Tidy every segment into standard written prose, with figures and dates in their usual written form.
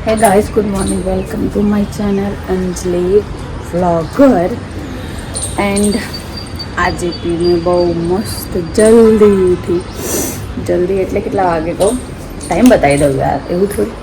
Hey guys, good morning. Welcome to my channel Anjali Vlogger. And આજે મેં બહુ મસ્ત જલ્દી ઉઠી. જલ્દી એટલે કેટલા વાગે કહું? ટાઈમ બતાવી દઉં યાર, એવું થોડી.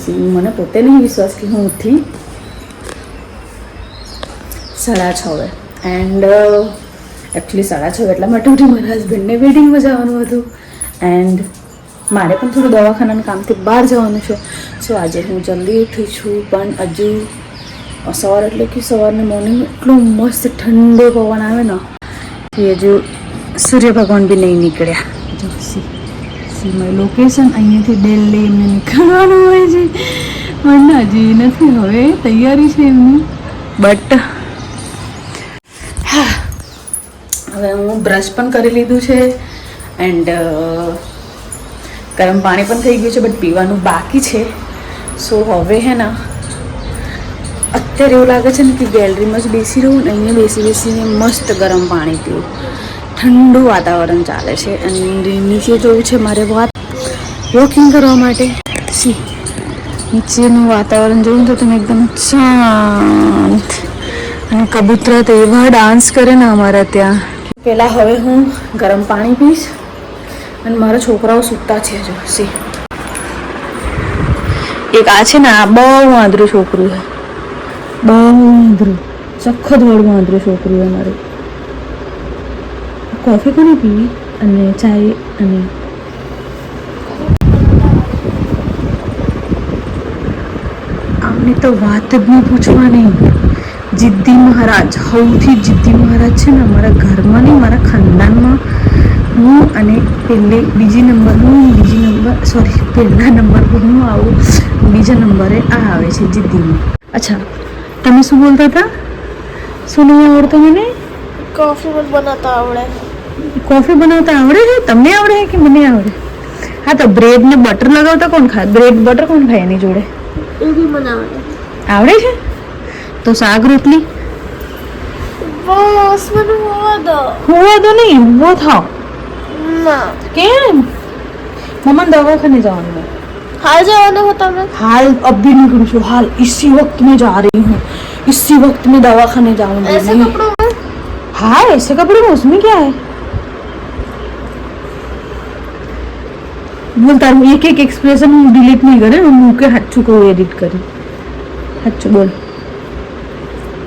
સી મને પોતે નહીં વિશ્વાસ કે હું ઉઠી 6:30. એન્ડ એકચ્યુઅલી 6:30 એટલા માટે ઉઠી, મારા હસબન્ડને વેડિંગમાં જવાનું હતું. એન્ડ મારે પણ થોડું દવાખાનાના કામથી બહાર જવાનું છે. સો આજે હું જલ્દી ઉઠી છું. પણ હજુ સવાર એટલે કે સવારના મોર્નિંગ એટલો મસ્ત ઠંડો પવન આવે ને કે હજુ સૂર્ય ભગવાન બી નહીં નીકળ્યા. જો સી મારી લોકેશન અહીંયાથી દિલ્હી એમને નીકળવાનું હોય છે, પણ હજી નથી. હવે તૈયારી છે એમની. બટ હા, હવે હું બ્રશ પણ કરી લીધું છે. એન્ડ ગરમ પાણી પણ થઈ ગયું છે, બટ પીવાનું બાકી છે. સો હવે હે ને અત્યારે એવું લાગે છે ને કે ગેલેરીમાં જ બેસી રહું ને અહીંયા બેસીને મસ્ત ગરમ પાણી પીવું. ઠંડુ વાતાવરણ ચાલે છે. અને નીચે જવું છે મારે વોકિંગ કરવા માટે. નીચેનું વાતાવરણ જોયું તો તમે એકદમ શાંત, અને કબૂતરા તો એવા ડાન્સ કરે ને અમારા ત્યાં. પહેલાં હવે હું ગરમ પાણી પીશ. અને મારા છોકરાઓ સૂતા છે. જો સી એક આ છે ને, આ બહુ આંધળું છોકરું છે, બહુ આંધળું, સખત વળવું આંધળું છોકરું છે મારું. કોફી કોને પીવી અને ચાય. અને આમને તો વાત જ નહીં પૂછવાની. જિદ્દી મહારાજ, સૌથી જિદ્દી મહારાજ છે ને અમારા ઘરમાં નહીં, મારા ખાનદાનમાં. હું અને પહેલા નંબર પર હું આવું, બીજા નંબરે આ આવે છે જિદ્દીમાં. અચ્છા, તમે શું બોલતા હતા? શું નહીં આવડતું મને? કોફી બનાવતા આવડે. કોફી બનાવતા આવડે છે? તમને આવડે કે મને આવડે? હા, તો બ્રેડ ને બટર લગાવતા કોણ ખાય? બ્રેડ બટર કોણ ખાય એની જોડે? એ બી મને આવડે. આવડે છે? તો શાક રોટલી? બસ મને હોવા દો નહીં, ઊભો થાવ. ના. કેમ? મમ્મા દવાખાને જવાનું. हाल जाना होता मैं. हाल अभी निकलूँ છું. हाल इसी वक्त में जा रही हूँ. इसी वक्त में दवाखाने जाऊंगी. ऐसे कपड़ों में? हाँ, ऐसे कपड़ों में. उसमें क्या है? बोलता हूँ एक एक्सप्रेशन डिलीट नहीं करे, मुंह के हाथों को एडिट करे. हाथों बोल.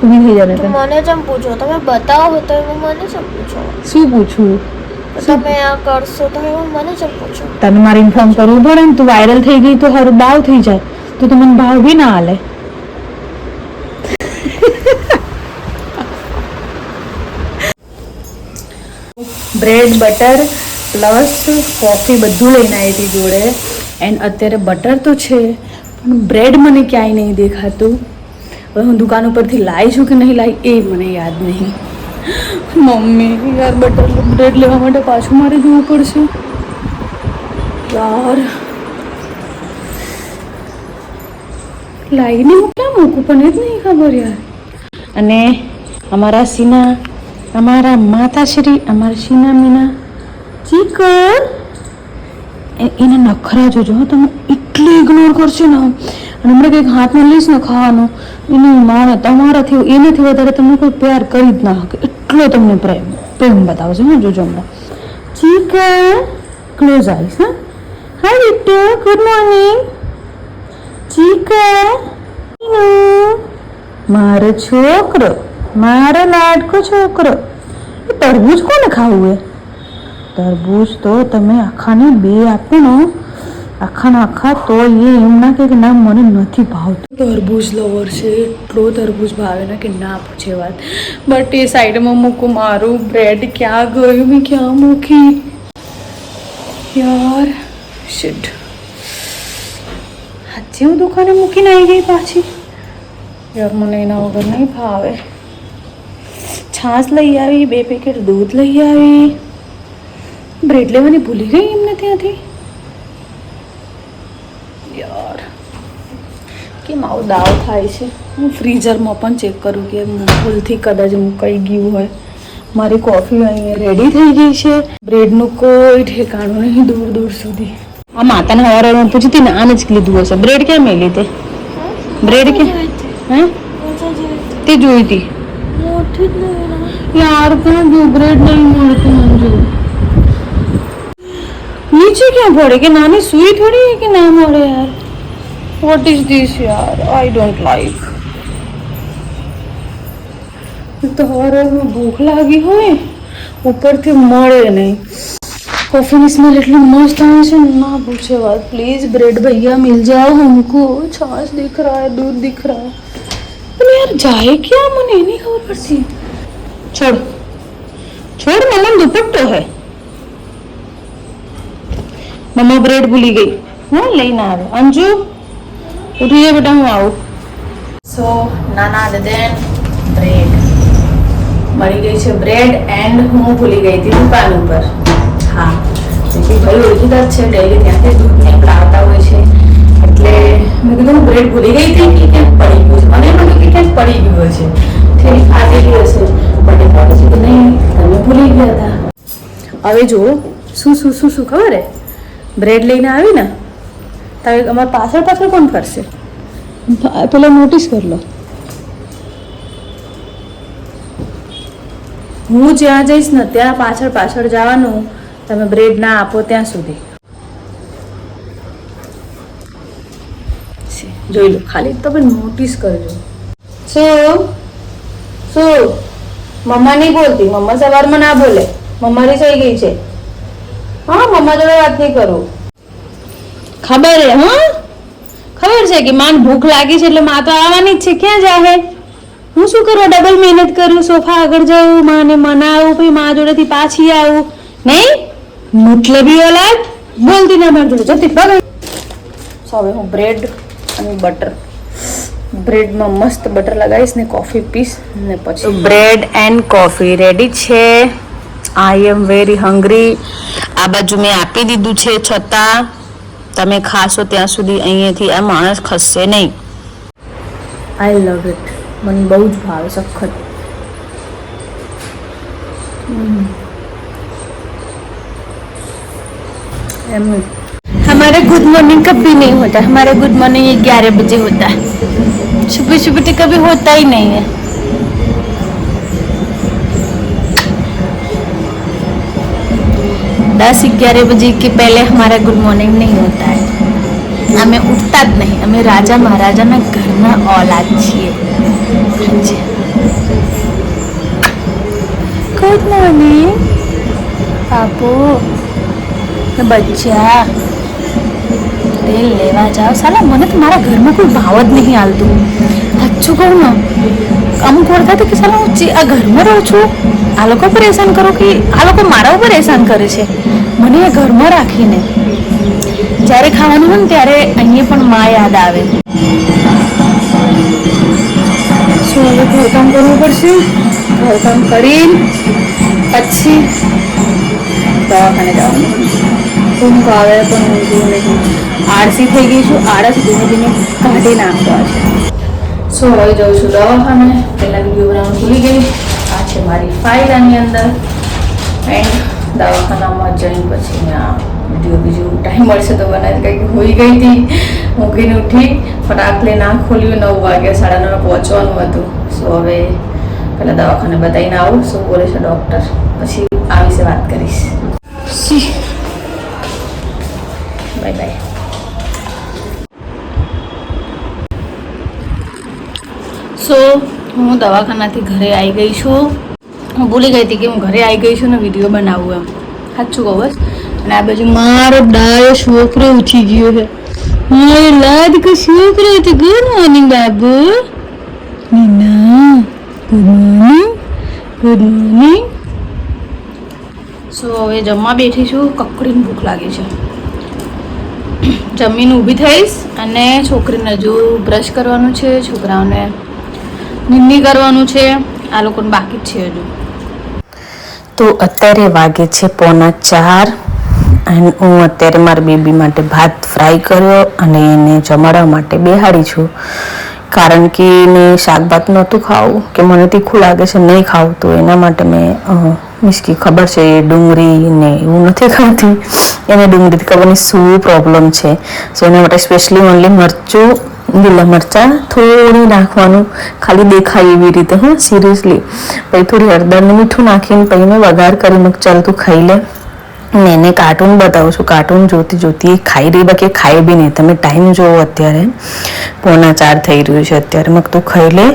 तुम्हें नहीं जाने तो मैंने जब पूछो तो मैं बताओ तो मैंने सब पूछो. શું પૂછું? તમે આ કરશો તો મને જ પૂછો. તને મારે ઇન્ફોર્મ કરવું પડે ને. તું વાયરલ થઈ ગઈ તો હારું ભાવ થઈ જાય, તો મને ભાવ બી ના હાલે. બ્રેડ બટર પ્લસ કોફી બધું લઈને આવી હતી જોડે. એન્ડ અત્યારે બટર તો છે, પણ બ્રેડ મને ક્યાંય નહીં દેખાતું. હવે હું દુકાન ઉપરથી લાવી છું કે નહીં લાવી એ મને યાદ નહીં. મમ્મી યાર, બટર બ્રેડ લેવા માટે પાછું મારે જવું પડશે યાર. લાવીને હું ક્યાં મૂકું પણ એ જ નહીં ખબર યાર. અને અમારા સીના, અમારા માતાશ્રી, અમારા સીના મીના ચીકન, એના નખરા જોજો. તમે એટલી ઇગ્નોર કરશો ને. અને હમણાં કંઈક હાથમાં લઈશ ને ખાવાનું, એની માને તમારાથી એનાથી વધારે તમને કોઈ પ્યાર કરી જ ના શકે. એટલો તમને પ્રેમ બતાવશે. હા, જોજો હમણાં. ચીકન ક્લોઝ આવીશ. હા, હાય બેટો, ગુડ મોર્નિંગ. ચીકન, મારો છોકરો, મારો લાડકો છોકરો. એ તરબૂચ કોને ખાવું? એ તરબૂચ તો તમે આખાને બે આપો ને, આખા તો એ એમ ના કે ના મને નથી ભાવતું. તરબૂચ લવર છે, એટલો તરબૂચ ભાવે ને કે ના પૂછે વાત. બટ એ સાઈડમાં મૂકું. મારું બ્રેડ ક્યાં ગયું? મેં ક્યાં મૂકી યાર? શિટ. આજે હું દુકાને મૂકીને આવી ગઈ પાછી યાર. મને એના વગર નહીં ભાવે. છાશ લઈ આવી, 2 પેકેટ દૂધ લઈ આવી. બ્રેડ લેવાની ભૂલી ગઈ એમને ત્યાંથી યાર. કેમ આવું દાવ થાય છે? હું ફ્રીઝરમાં પણ ચેક કરું કે ભૂલથી કદાચ મુકાઈ ગયું હોય. મારી કોફી અહીંયા રેડી થઈ ગઈ છે. બ્રેડનું કોઈ ઠેકાણું નહીં દૂર સુધી. આ માતાને હવારે પૂછી હતી ને આને જ લીધું હશે. બ્રેડ ક્યાં મેલી તે? બ્રેડ કે હે તે જોઈ હતી યાર. ક્યાં જો બ્રેડ નહીં મળતું મંજુ. નીચે ક્યાં પડે કે નાની સુઈ થોડી કે ના મળે યાર. વોટ ઇઝ ધીસ યાર? I don't like. તો હવારમાં ભૂખ લાગી હોય ઉપરથી મળે નહીં. कॉफी स्मेल इतनी मस्त आए છે ना पूछे बात. प्लीज ब्रेड भैया मिल जाओ हमको. छाछ दिख रहा है, दूध दिख रहा है, पर यार जाए क्या मुझे नहीं खबर पड़ती. छोड़ छोड़ मम्मा दुपट्टो है. मम्मा ब्रेड भूली गई. हाँ लेना આવે. अंजू उठी जा बेटा, હું આવું. સો નાના દેન બ્રેડ મળી ગઈ છે. બ્રેડ એન્ડ હું ભૂલી ગઈ હતી દુકાન ઉપર. હા જેથી ભાઈ ઓળખીદાર છે, ડેલી ત્યાંથી દૂધ ને લાવતા હોય છે, એટલે મેં કીધું હું બ્રેડ ભૂલી ગઈ હતી કે ક્યાંક પડી ગયું છે. મને એમ લાગ્યું કે ક્યાંક પડી ગયું હશે, થોડી ફાટેલી હશે, બટ એ પછી તો નહીં, તમે ભૂલી ગયા હતા. હવે જો શું શું શું શું ખબર હે, બ્રેડ લઈને આવી ને તારે અમારે પાછળ પાછળ કોણ કરશે? પેલા નોટિસ કરી લો. હું જ્યાં જઈશ ને ત્યાં પાછળ પાછળ જવાનું, તમે બ્રેડ ના આપો ત્યાં સુધી. જોઈ લો ખાલી તમે નોટિસ કરજો. શું શું મમ્મા નહીં બોલતી? મમ્મા સવારમાં ના બોલે, મમ્મા રીસાઈ ગઈ છે. હા મમ્મા જોડે વાત નહીં કરું. ખબર હે? હા ખબર છે કે માન ભૂખ લાગી છે એટલે માં તો આવવાની જ છે. ક્યાં જાહે? હું શું કરવા ડબલ મહેનત કરું? સોફા આગળ જાઉં, માને મનાવું, પછી મા જોડેથી પાછી આવું. નહીં મતલબી ઓલાદ બોલતી ના મારી જોડે જતી બગડ. સો હવે હું બ્રેડ અને બટર, બ્રેડમાં મસ્ત બટર લગાવીશ ને કોફી પીશ ને પછી બ્રેડ એન્ડ કોફી રેડી છે. આઈ એમ વેરી હંગ્રી. આ બાજુ મેં આપી દીધું છે, છતાં તમે ખાશો ત્યાં સુધી અહીંયાથી આ માણસ ખસશે નહીં. આઈ લવ ઇટ. મને બહુ જ ભાવે સખત. हमारे गुड मॉर्निंग कभी नहीं होता. हमारे गुड मॉर्निंग 11 बजे होता है. सुबह सुबह तो कभी होता ही नहीं है. 10-11 बजे के पहले हमारा गुड मॉर्निंग नहीं होता है. हमें उठता જ નહીં. અમે રાજા મહારાજાના ઘરના औलाद છીએ. ગુડ મોર્નિંગ બાપુ બચ્ચા. તેલ લેવા જાઓ. સાલા મને તો મારા ઘરમાં કોઈ ભાવ જ નહીં હાલતું. સાચું કહું ને, અમુક વાર થાય કે સાલા હું આ ઘરમાં રહું છું, આ લોકો પરેશાન કરો કે આ લોકો મારા ઉપર પરેશાન કરે છે મને એ ઘરમાં રાખીને. જ્યારે ખાવાનું હોય ને ત્યારે અહીંયા પણ માં યાદ આવે. શું હવે ઘરકામ કરવું પડશે? ઘરકામ કરીને પછી દવાખાને જવાનું. ઊંઘ આવે પણ ઊંઘવું નહીં. આળસી થઈ ગઈ છું. આળસ ધીમે ધીમે કાઢી નાખવા છે. સો હવે જાઉં છું દવાખાને. પહેલાં વિડીયો બનાવવાનું ભૂલી ગઈ. આ છે મારી ફાઇલ આની અંદર. એન્ડ દવાખાનામાં જઈને પછી આ વિડીયો બીજું ટાઈમ મળશે તો બનાવી. કંઈક હોઈ ગઈ હતી, ઊંઘીને ઉઠી ફટાક લઈને આંખ ખોલ્યું. 9 વાગ્યા 9:30 પહોંચવાનું હતું. સો હવે પહેલાં દવાખાને બતાવીને આવું શું બોલે છે ડૉક્ટર, પછી આ વિશે વાત કરીશ. Bye bye. સો હું દવાખાનાથી ઘરે આવી ગઈ છું. હું ભૂલી ગઈ હતી કે હું ઘરે આવી ગઈ છું ને વિડીયો બનાવું એમ. સાચું કહું બસ. અને આ બાજુ મારો ડાયો છોકરો ઉઠી ગયો છે. મારી લાદ કે છોકરો હતો. ગુડ મોર્નિંગ બાબુ. Meena good morning. Good morning. So હવે જમવા બેઠી છું. કકડીને ભૂખ લાગી છે. જમીને ઊભી થઈશ અને છોકરીને હજુ બ્રશ કરવાનું છે, છોકરાઓને નિન્ની કરવાનું છે. આ લોકોને બાકી જ છે હજુ. તો અત્યારે વાગે છે 3:45 અને હું અત્યારે મારી બેબી માટે ભાત ફ્રાય કર્યો અને એને જમાડવા માટે બેહાડી છું. કારણ કે એને શાક ભાત નહોતું ખાવું, કે મને તીખું લાગે છે નહીં ખાવું, તો એના માટે મેં મીન્સ કે ખબર છે ડુંગળી ને એવું નથી ખાતી એને ડુંગળીથી ખબર નહીં શું પ્રોબ્લેમ છે. સો એના માટે સ્પેશિયલી ઓનલી મરચું, લીલા મરચાં થોડી નાખવાનું, ખાલી દેખાય એવી રીતે. હા, સિરિયસલી. પછી થોડી હળદરને મીઠું નાખીને પછી મેં વઘાર કરી મેં ચાલ તું ખાઈ લે. ને એને કાર્ટૂન બતાવું છું. કાર્ટૂન જોતી ખાઈ રહી, બાકી ખાઈ બી નહીં. તમે ટાઈમ જોવો, અત્યારે 3:45 થઈ રહ્યું છે અત્યારે. મેં તું ખાઈ લે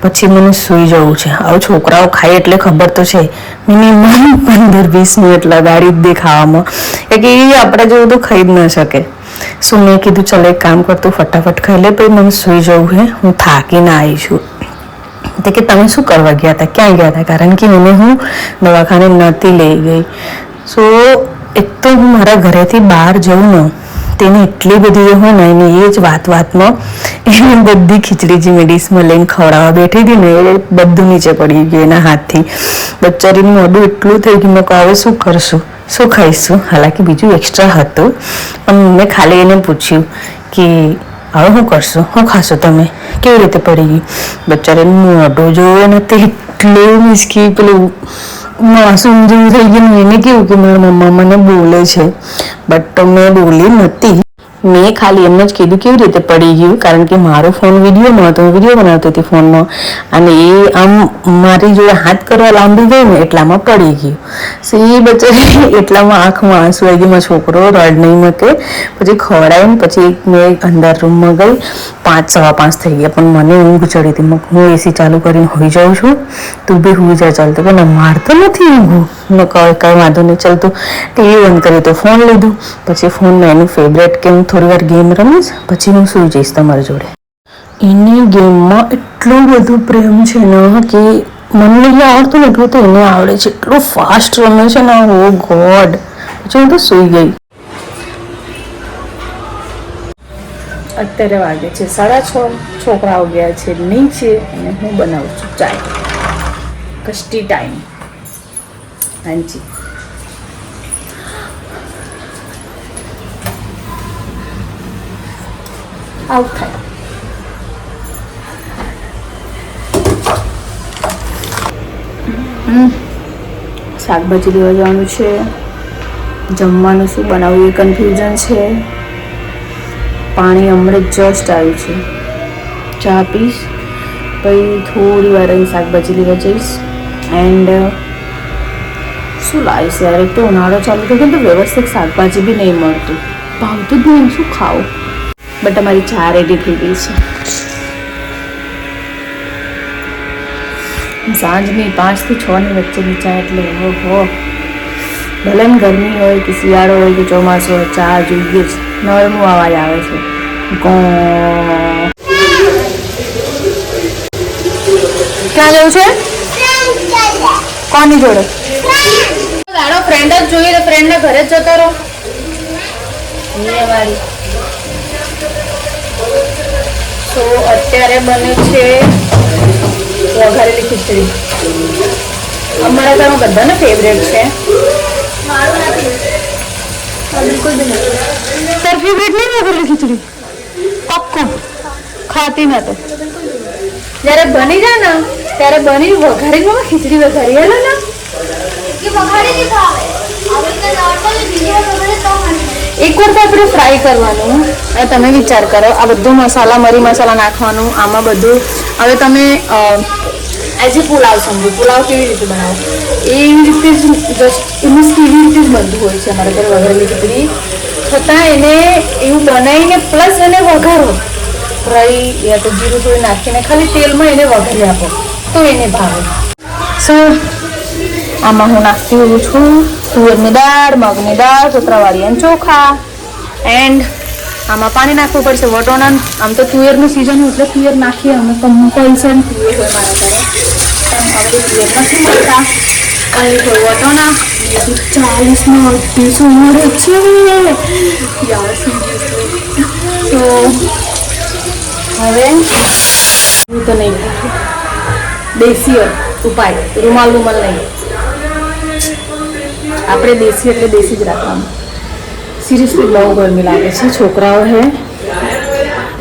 પછી મને સૂઈ જવું છે. હવે છોકરાઓ ખાય એટલે ખબર તો છે, મિનિમમ 15-20 મિનિટ લગાડી જ દે ખાવામાં, કે એ આપણે જેવું તો ખાઈ જ ન શકે. શું મેં કીધું ચાલો એક કામ કરતું, ફટાફટ ખાઈ લે, પછી મને સૂઈ જવું હે, હું થાકીને આવી છું. તે કે તમે શું કરવા ગયા હતા, ક્યાં ગયા હતા? કારણ કે એને હું દવાખાને નહોતી લઈ ગઈ. સો એક તો હું મારા ઘરેથી બહાર જઉં ને, તેને એટલી બધી હોય ને, એને એ જ વાતમાં એને બધી ખીચડી જે મેં ડીશમાં લઈને ખવડાવવા બેઠી હતી ને, એ બધું નીચે પડી ગયું એના હાથથી. બચ્ચારીનું મોઢું એટલું થઈ ગયું. મેં કહું હવે શું કરશું, શું ખાઈશું? હાલાકી બીજું એક્સ્ટ્રા હતું, પણ મેં ખાલી એને પૂછ્યું કે હવે શું કરશું, શું ખાશો તમે? કેવી રીતે પડી ગઈ? બચ્ચારીનું મોઢું જોવે નથી, એટલું મિસકી પેલું માસૂમ જેવું થઈ ગયું. એને કેવું કે મારા મમ્મા મને બોલે છે, બટ મેં બોલી નથી. મેં ખાલી એમને જ કીધું કેવી રીતે પડી ગયું, કારણ કે મારો ફોન વિડીયોમાં હતો, હું વિડીયો બનાવતી હતી ફોનમાં, અને એ આમ મારી જોડે હાથ કરવા લાંબી ગઈ ને એટલામાં પડી ગયું. સો એ બચારી એટલામાં આંખમાં આંસુ આવી ગયું. મારો છોકરો રડ નહીં મૂકે, પછી ખવડાવીને પછી મેં અંદર રૂમમાં ગઈ. 5-5:15 થઈ ગયા, પણ મને ઊંઘ ચડી હતી. હું એસી ચાલુ કરીને હોઈ જાઉં છું, તું બી હોઈ જા ચાલતું. પણ મારતો નથી ઊંઘું. મેં કઈ વાંધો નહીં ચાલતું. ટીવી બંધ કર્યું તો ફોન લીધું, પછી ફોનમાં એનું ફેવરેટ કે હું થોડી વાર ગેમ રમીશ, પછી હું સૂઈ જઈશ તમારી જોડે. એને ગેમમાં એટલું બધું પ્રેમ છે ને કે મને નહીં આવડતું ને એટલું તો એને આવડે છે. એટલું ફાસ્ટ રમે છે ને, ઓ ગોડ. પછી હું તો સૂઈ ગઈ. અત્યારે વાગે છે 6:30. છોકરાઓ ગયા છે નીચે અને હું બનાવું છું ચાય. કસ્ટી ટાઈમ. હાજી, આવું થાય. શાકભાજી લેવા જવાનું છે. જમવાનું શું બનાવવું એ કન્ફ્યુઝન છે. પાણી હમણાં જસ્ટ આવ્યું છે. ચા પીશ, પછી થોડી વાર અહીં શાકભાજી લેવા જઈશ. એન્ડ શું લાવીશ યાર, એક તો ઉનાળો ચાલુ થઈ ગયો તો વ્યવસ્થિત શાકભાજી બી નહીં મળતું, ભાવતું જ નહીં, શું ખાવું. બટ અમારી ચા રેડી થઈ ગઈ છે. સાંજની 5 થી 6 ની વચ્ચેની ચા, એટલે ઓહો, ભલે ગરમી હોય કે શિયાળો હોય કે ચોમાસું હોય, ચા જોઈએ જ. નળનું અવાજ આવે છે. ક્યાં જવું છે? કોની જોડે? તારો ફ્રેન્ડ જ જોઈએ તો ફ્રેન્ડના ઘરે જ જતો રહો. તો અત્યારે બને છે વઘારેલી ખીચડી. અમારા ઘરમાં બધાને ફેવરેટ છે. તાર ફેવરેટ નહીં વઘારેલી ખીચડી? પાક્કું ખાતી ના તો જ્યારે બની જાય ને ત્યારે બની વઘારી ખીચડી વઘારી હેલો ને એકવાર તો આપણે ફ્રાય કરવાનું. તમે વિચાર કરો, આ બધું મસાલા, મરી મસાલા નાખવાનું આમાં બધું. હવે તમે એઝ એ પુલાવ સમજો, પુલાવ કેવી રીતે બનાવો એવી રીતે જ જસ્ટ એનું કેવી રીતે જ બધું હોય છે અમારા ઘરે વઘારેલી ખીચડી. છતાં એને એવું બનાવીને પ્લસ એને વઘારો, ફ્રાઈ યા તો જીરું થોડી નાખીને ખાલી તેલમાં એને વઘારી આપો તો એને ભાવે. સો આમાં હું નાખતી હોઉં છું તુવેરની દાળ, મગની દાળ, સુત્રાવાળી અને ચોખા. એન્ડ આમાં પાણી નાખવું પડશે. વટોણા, આમ તો તુવેરનું સિઝન એટલે તુવેર નાખીએ અમે, કમ્પલસરી તુવેર હોય મારા ઘરે, પણ હવે તુવેર નથી મળતા. અને વટોણા 40માં 38 મળે છે યાર. તો હવે હું તો નહીં રાખું, દેશી ઉપાય, રૂમાલ નહીં. આપણે દેશી એટલે દેશી જ રાખવાનું. સિરિયસલી બહુ ગરમી લાગે છે. છોકરાઓ હે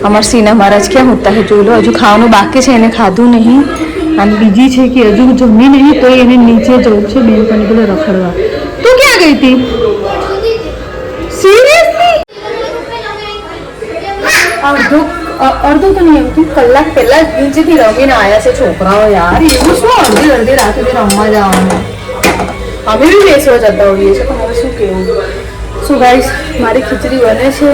અમાર સીના મહારાજ ક્યાં હોતા હે જોઈ લો. હજુ ખાવાનું બાકી છે, એને ખાધું નહીં. અને બીજી છે કે હજુ જમી નહીં તો એને નીચે જવું છે બેનપણી પેલો રખડવા. તું ક્યાં ગઈ હતી? સિરિયસલી અડધો તો નહીં હતું, કલાક પહેલા જ નીચેથી રમીને આવ્યા છે છોકરાઓ. યાર એવું શું અડધી રાતે રમવા જવાનું? અમે બી બેસવા જતા હોઈએ છીએ, પણ હવે શું કેવું. શું ગાઈસ, મારી ખીચડી બને છે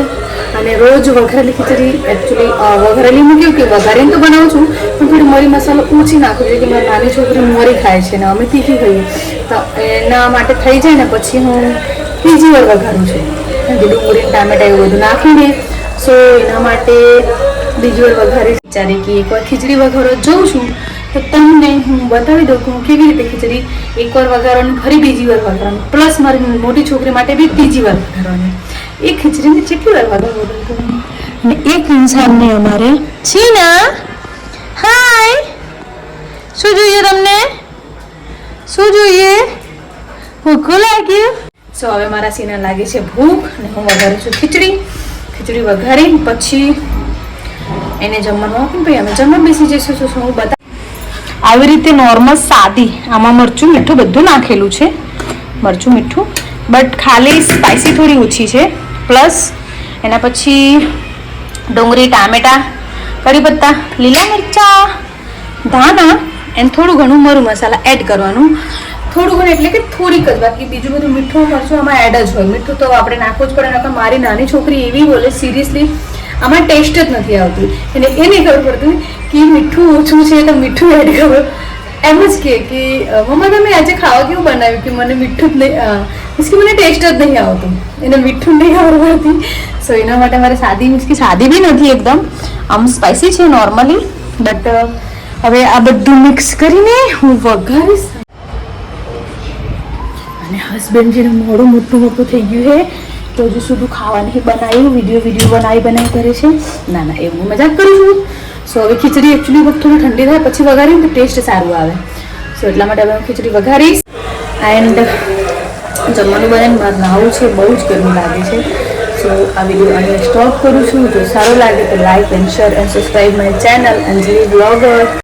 અને રોજ વઘારેલી ખીચડી. એકચ્યુઅલી વઘારેલી હું કેવું કે વઘારીને તો બનાવું છું, પણ થોડી મરી મસાલો ઓછી નાખું છું કે મારી નાની છોકરી મરી ખાય છે ને અમે તીખી ખાઈએ, તો એના માટે થઈ જાય ને પછી હું બીજી વાર વઘારું છું. ડુંગળી ટામેટા એવું બધું નાખીને, સો એના માટે બીજી વાર વઘારી વિચારી કે એકવાર ખીચડી વઘારો જોઉં છું તો તમને હું બતાવી દઉં કે હું કેવી રીતે ખીચડી એકવાર વઘારવાની ફરી બીજી વાર વઘારવાની, પ્લસ મારી મોટી છોકરી માટે બી ત્રીજી વાર વઘારવાની. એ ખીચડીને કેટલી વાર વઘારવાની અને એક ઇન્સાનને અમારે છીના હાય શું જોઈએ તમને? શું જોઈએ? ભૂખ લાગ્યું? સો હવે મારા સીના લાગે છે ભૂખ અને હું વઘારું છું ખીચડી વઘારી પછી એને જમવાનું આપીને પછી અમે જમવા બેસી જઈશું. શું હું બતા આવી રીતે નોર્મલ સાદી, આમાં મરચું મીઠું બધું નાખેલું છે, મરચું મીઠું, બટ ખાલી સ્પાઇસી થોડી ઓછી છે. પ્લસ એના પછી ડુંગળી ટામેટા કઢી પત્તા લીલા મરચાં ધાણા એન્ડ થોડું ઘણું મરું મસાલા એડ કરવાનું. થોડું ઘણું એટલે કે થોડીક જ, બાકી બીજું બધું મીઠું મરચું આમાં એડ જ હોય. મીઠું તો આપણે નાખવું જ પડે, નકર મારી નાની છોકરી એવી બોલે સિરિયસલી આમાં ટેસ્ટ જ નથી આવતું એને એ નહીં ખબર પડતું કે મીઠું ઓછું છે તો મીઠું એડ કરો. એમ જ કે મમ્મા તમે આજે ખાવા કેવું બનાવ્યું કે મને મીઠું જ નહીં, મીન્સ કે મને ટેસ્ટ જ નહીં આવતું, એને મીઠું નહીં આવડતું. સો એના માટે મારે સાદી, મીન્સ કે સાદી બી નથી એકદમ, આમ સ્પાઇસી છે નોર્મલી. બટ હવે આ બધું મિક્સ કરીને હું વઘારીશ. અને હસબન્ડજીનું મોડું મોટું થઈ ગયું છે તો હજુ સુધી ખાવા નહીં બનાવ્યું, વિડીયો બનાવી કરે છે. ના એવું મજાક કરું છું. સો હવે ખીચડી એકચ્યુઅલી થોડી ઠંડી થાય પછી વઘારીને તો ટેસ્ટ સારું આવે. સો એટલા માટે હવે હું ખીચડી વઘારીશ એન્ડ જમવાનું બનાવીને મારે નાવું છે, બહુ જ ગરમી લાગે છે. સો આ વિડીયો અહીંયા સ્ટોપ કરું છું. જો સારું લાગે તો like and share and subscribe my channel Anjali blogger.